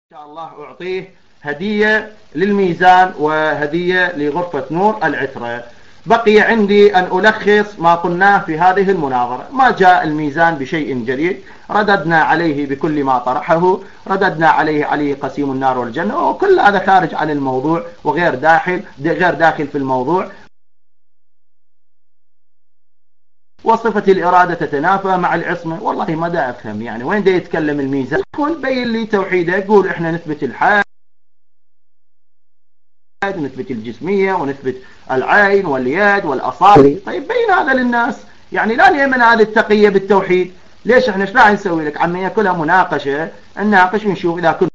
إن شاء الله أعطيه هدية للميزان وهدية لغرفة نور العترة. بقي عندي أن ألخص ما قلناه في هذه المناظرة. ما جاء الميزان بشيء جديد، رددنا عليه بكل ما طرحه، رددنا عليه قسيم النار والجنة، وكل هذا خارج عن الموضوع وغير داخل في الموضوع. وصفة الإرادة تتنافى مع العصمة. والله ما دا أفهم يعني وين دا يتكلم الميزان. يقول بين لي توحيده، يقول إحنا نثبت الحاد ونثبت الجسمية ونثبت العين واليد والأصابع. طيب بين هذا للناس، يعني لا نيمن هذه التقية بالتوحيد. ليش احنا ايش راح نسوي لك عمي؟ كلها مناقشة، نناقش ونشوف إذا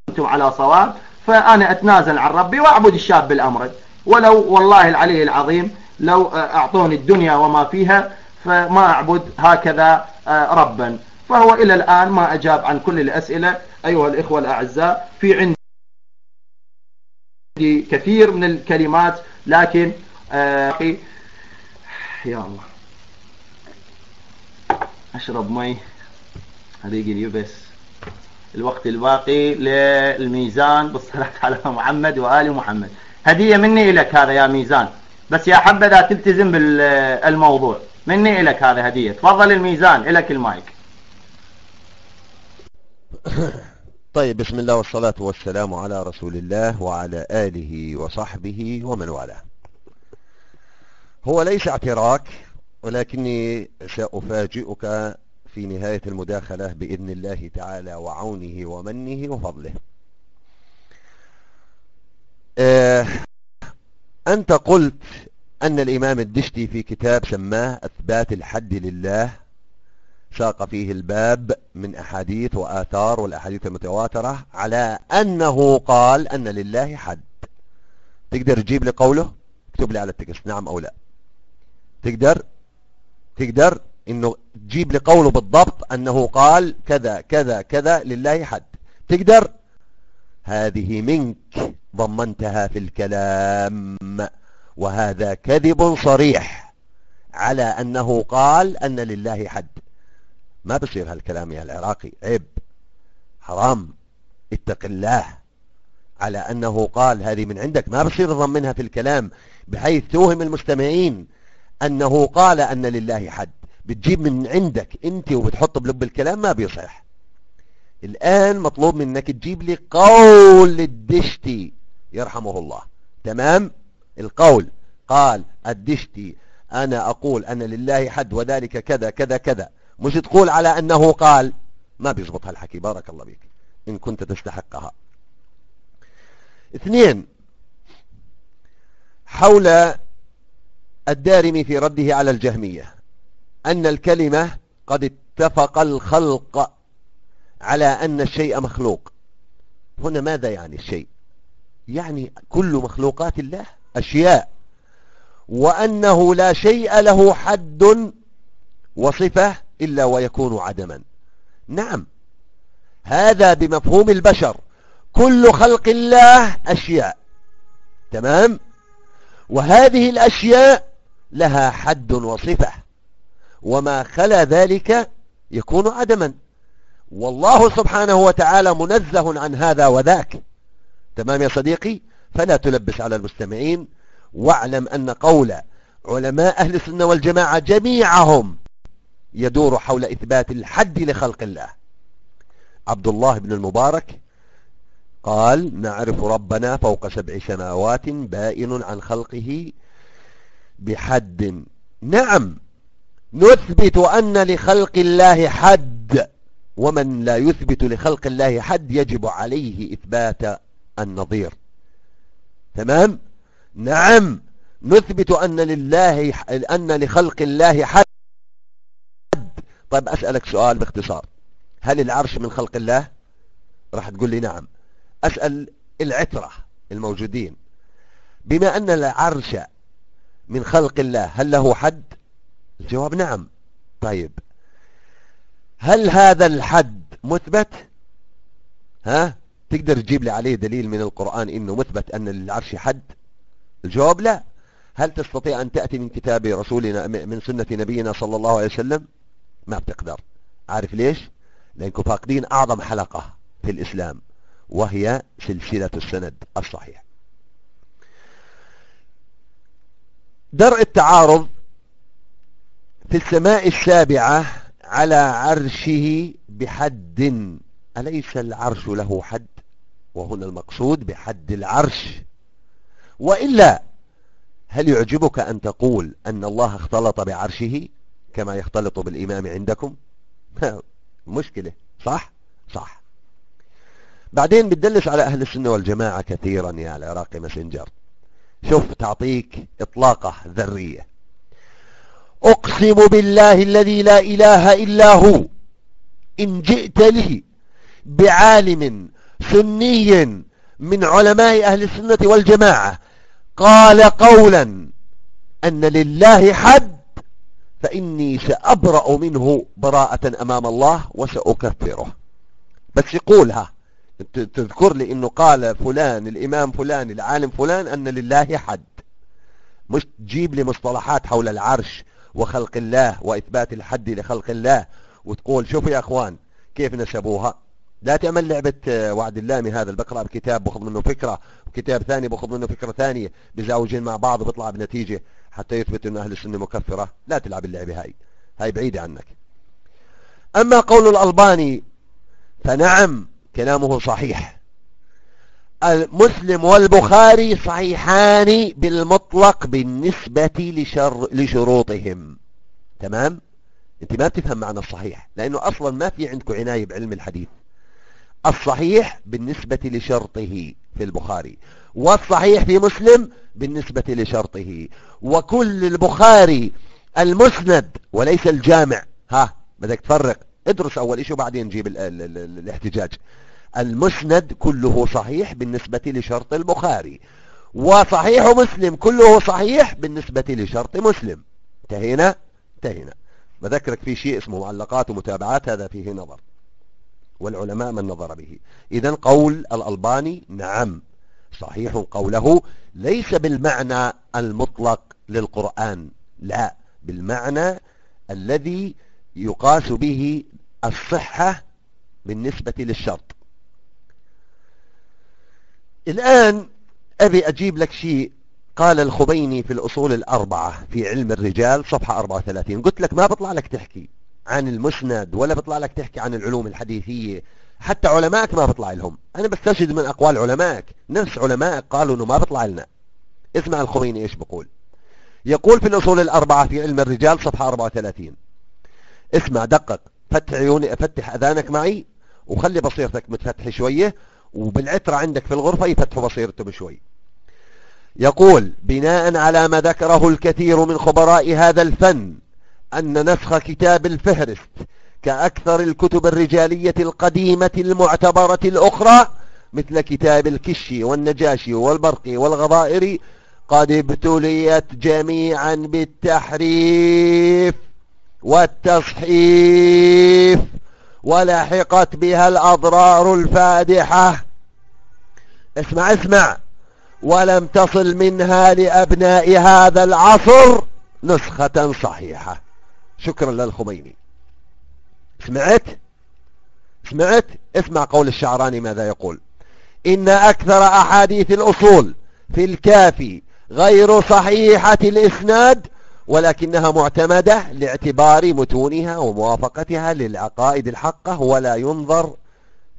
كنتم على صواب فأنا أتنازل عن ربي وأعبد الشاب بالأمر. ولو والله العلي العظيم لو أعطوني الدنيا وما فيها فما أعبد هكذا ربا. فهو إلى الآن ما أجاب عن كل الأسئلة. أيها الإخوة الأعزاء، في عندي كثير من الكلمات لكن يا الله أشرب مي هريق اليبس. الوقت الباقي للميزان بالصلاة على محمد وآل محمد. هدية مني لك هذا يا ميزان، بس يا حبذا تلتزم بالموضوع. مني لك هذا هدية. تفضل الميزان، لك المايك. طيب، بسم الله والصلاة والسلام على رسول الله وعلى آله وصحبه ومن والاه. هو ليس اعتراك، ولكني سأفاجئك في نهاية المداخلة بإذن الله تعالى وعونه ومنه وفضله. أنت قلت أن الإمام الدشتي في كتاب سماه أثبات الحد لله ساق فيه الباب من أحاديث وآثار والأحاديث المتواترة على أنه قال أن لله حد. تقدر تجيب لي قوله؟ اكتب لي على التكست نعم أو لا. تقدر إنه تجيب لي قوله بالضبط أنه قال كذا كذا كذا لله حد؟ تقدر؟ هذه منك ضمنتها في الكلام، وهذا كذب صريح على أنه قال أن لله حد. ما بصير هالكلام يا العراقي، عيب، حرام، اتق الله. على أنه قال هذه من عندك، ما بصير تضمنها في الكلام بحيث توهم المستمعين أنه قال أن لله حد. بتجيب من عندك أنت وبتحط بلب الكلام، ما بيصح. الآن مطلوب منك تجيب لي قول الدشتي يرحمه الله. تمام؟ القول قال الدشتي أنا أقول أن لله حد وذلك كذا كذا كذا، مش تقول على أنه قال. ما بيزبط هالحكي، بارك الله بك إن كنت تستحقها. 2، حول الدارمي في رده على الجهمية أن الكلمة قد اتفق الخلق على أن الشيء مخلوق. هنا ماذا يعني الشيء؟ يعني كل مخلوقات الله أشياء، وأنه لا شيء له حد وصفة إلا ويكون عدما. نعم، هذا بمفهوم البشر. كل خلق الله أشياء، تمام، وهذه الأشياء لها حد وصفة، وما خلا ذلك يكون عدما. والله سبحانه وتعالى منزه عن هذا وذاك. تمام يا صديقي؟ فلا تلبس على المستمعين، واعلم أن قول علماء أهل السنة والجماعة جميعهم يدور حول إثبات الحد لخلق الله. عبد الله بن المبارك قال نعرف ربنا فوق 7 سماوات بائن عن خلقه بحد. نعم، نثبت أن لخلق الله حد، ومن لا يثبت لخلق الله حد يجب عليه إثبات النظير. تمام؟ نعم، نثبت أن لخلق الله حد. طيب أسألك سؤال باختصار، هل العرش من خلق الله؟ راح تقول لي نعم. أسأل العترة الموجودين، بما أن العرش من خلق الله هل له حد؟ الجواب نعم. طيب هل هذا الحد مثبت؟ تقدر تجيب لي عليه دليل من القرآن إنه مثبت أن للعرش حد؟ الجواب لا. هل تستطيع أن تأتي من كتاب رسولنا من سنة نبينا صلى الله عليه وسلم؟ ما بتقدر. عارف ليش؟ لأنكم فاقدين أعظم حلقة في الإسلام، وهي سلسلة السند الصحيح. درء التعارض: في السماء السابعة على عرشه بحد، أليس العرش له حد؟ وهنا المقصود بحد العرش. وإلا هل يعجبك أن تقول أن الله اختلط بعرشه كما يختلط بالإمام عندكم؟ مشكلة. صح؟ صح. بعدين بتدلس على أهل السنة والجماعة كثيرا يا العراقي مسنجر. شوف تعطيك إطلاقة ذرية: أقسم بالله الذي لا إله إلا هو إن جئت لي بعالم سني من علماء أهل السنة والجماعة قال قولا أن لله حد فإني سأبرأ منه براءة أمام الله وسأكفره. بس يقولها، تذكر لي إنه قال فلان الإمام فلان العالم فلان أن لله حد، مش تجيب لي مصطلحات حول العرش وخلق الله وإثبات الحد لخلق الله وتقول شوفوا يا أخوان كيف نسبوها. لا تعمل لعبة وعد اللامي هذا، بقرأ بكتاب باخذ منه فكرة وكتاب ثاني باخذ منه فكرة ثانية بزاوجين مع بعض وبيطلع بنتيجة حتى يثبت أن أهل السنة مكفرة. لا تلعب اللعبة هاي بعيدة عنك. أما قول الألباني فنعم كلامه صحيح. المسلم والبخاري صحيحان بالمطلق بالنسبة لشروطهم. تمام؟ انت ما بتفهم معنى الصحيح لأنه أصلا ما في عندكم عناية بعلم الحديث. الصحيح بالنسبة لشرطه في البخاري، والصحيح في مسلم بالنسبة لشرطه. وكل البخاري المسند وليس الجامع. بدك تفرق، ادرس أول شيء وبعدين نجيب الاحتجاج. المسند كله صحيح بالنسبة لشرط البخاري، وصحيح مسلم كله صحيح بالنسبة لشرط مسلم. انتهينا. بذكرك في شيء اسمه معلقات ومتابعات، هذا فيه نظر والعلماء من نظر به. إذن قول الألباني نعم صحيح قوله، ليس بالمعنى المطلق للقرآن، لا، بالمعنى الذي يقاس به الصحة بالنسبة للشرط. الآن أبي أجيب لك شيء قال الخبيني في الأصول الأربعة في علم الرجال صفحة 34. قلت لك ما بطلع لك تحكي عن المسند ولا بطلع لك تحكي عن العلوم الحديثية، حتى علمائك ما بطلع لهم. أنا بستشهد من أقوال علمائك، نفس علمائك قالوا أنه ما بطلع لنا. اسمع الخبيني إيش بقول. يقول في الأصول الأربعة في علم الرجال صفحة 34. اسمع دقق، فتح عيوني، فتح أذانك معي وخلي بصيرتك متفتح شوية، وبالعترة عندك في الغرفة يفتحوا بصيرته بشوي. يقول بناء على ما ذكره الكثير من خبراء هذا الفن أن نسخ كتاب الفهرست كأكثر الكتب الرجالية القديمة المعتبرة الأخرى مثل كتاب الكشي والنجاشي والبرقي والغضائري قد ابتليت جميعا بالتحريف والتصحيف ولحقت بها الأضرار الفادحة. اسمع، ولم تصل منها لأبناء هذا العصر نسخة صحيحة. شكرا للخميني. سمعت؟ اسمع قول الشعراني ماذا يقول. إن أكثر أحاديث الأصول في الكافي غير صحيحة الإسناد ولكنها معتمدة لاعتبار متونها وموافقتها للعقائد الحقة ولا ينظر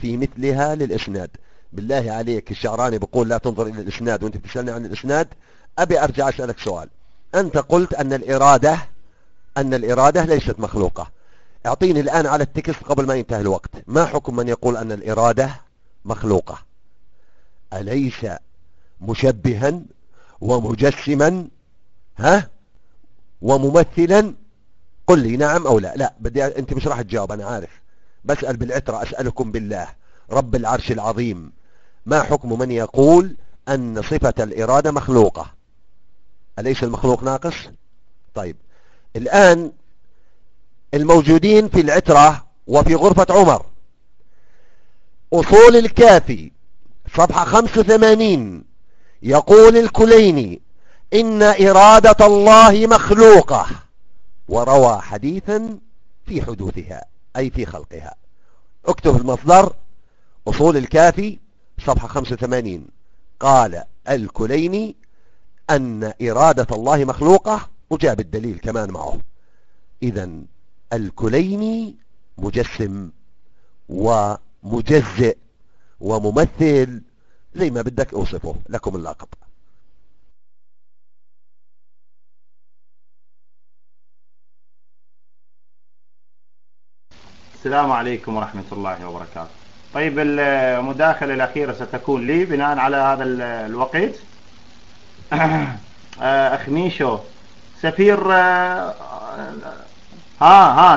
في مثلها للإسناد. بالله عليك الشعراني بقول لا تنظر إلى الإسناد وانت بتسألني عن الإسناد. أبي أرجع أسألك سؤال. أنت قلت أن الإرادة ليست مخلوقة. اعطيني الآن على التكست قبل ما ينتهي الوقت ما حكم من يقول أن الإرادة مخلوقة؟ أليس مشبها ومجسما وممثلا؟ قل لي نعم أو لا. لا بدي أنت مش راح تجاوب، أنا عارف. بسأل بالعترة، أسألكم بالله رب العرش العظيم، ما حكم من يقول أن صفة الإرادة مخلوقة؟ أليس المخلوق ناقص؟ طيب الآن الموجودين في العترة وفي غرفة عمر أصول الكافي صفحة 85 يقول الكليني إن إرادة الله مخلوقة وروى حديثا في حدوثها أي في خلقها. اكتب المصدر أصول الكافي صفحة 85 قال الكليني أن إرادة الله مخلوقة، وجاب الدليل كمان معه. إذن الكليني مجسم ومجزئ وممثل، زي ما بدك اوصفه، لكم اللقب. السلام عليكم ورحمة الله وبركاته. طيب المداخلة الأخيرة ستكون لي بناء على هذا الوقت. أخ ميشو سفير،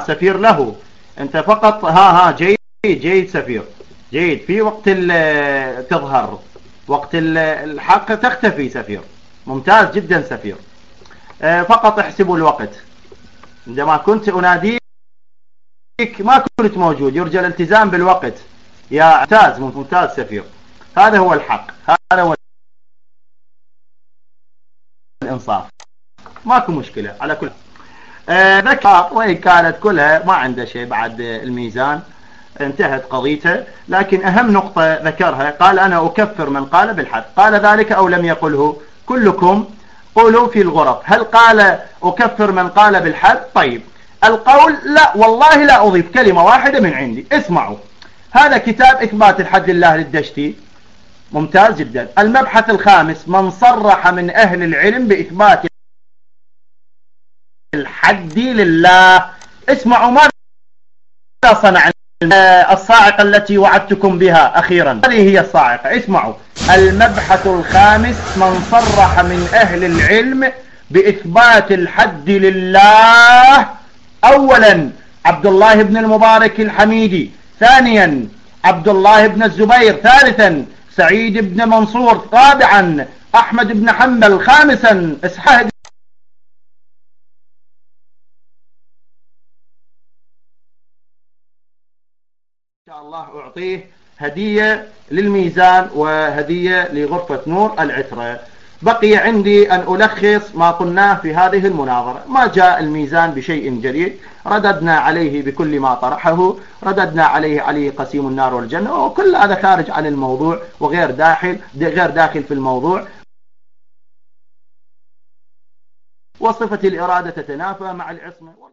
سفير له أنت فقط. جيد جيد سفير، جيد. في وقت تظهر، وقت الحق تختفي سفير. ممتاز جدا سفير. فقط احسبوا الوقت. عندما كنت أناديك ما كنت موجود، يرجى الالتزام بالوقت. يا ممتاز ممتاز سفير، هذا هو الحق، هذا هو الإنصاف. ماكو مشكلة على كل. ذكر وإن كانت كلها ما عنده شيء بعد الميزان، انتهت قضيته. لكن أهم نقطة ذكرها، قال أنا أكفر من قال بالحد. قال ذلك أو لم يقله؟ كلكم قولوا في الغرف، هل قال أكفر من قال بالحد؟ طيب القول لا والله لا أضيف كلمة واحدة من عندي. اسمعوا، هذا كتاب إثبات الحد لله للدشتي، ممتاز جدا. المبحث الخامس، من صرح من أهل العلم بإثبات الحد لله. اسمعوا ماذا صنع الصاعقة التي وعدتكم بها أخيرا، هذه هي الصاعقة. اسمعوا، المبحث الخامس، من صرح من أهل العلم بإثبات الحد لله. أولا عبد الله بن المبارك الحميدي، ثانيا عبد الله بن الزبير، ثالثا سعيد بن منصور، رابعا أحمد بن حنبل، خامسا إسحاق. إن شاء الله أعطيه هدية للميزان وهدية لغرفة نور العترة. بقي عندي أن ألخص ما قلناه في هذه المناظرة. ما جاء الميزان بشيء جديد، رددنا عليه بكل ما طرحه، رددنا عليه قسيم النار والجنة، وكل هذا خارج عن الموضوع وغير داخل في الموضوع. وصفة الإرادة تتنافى مع العصمة.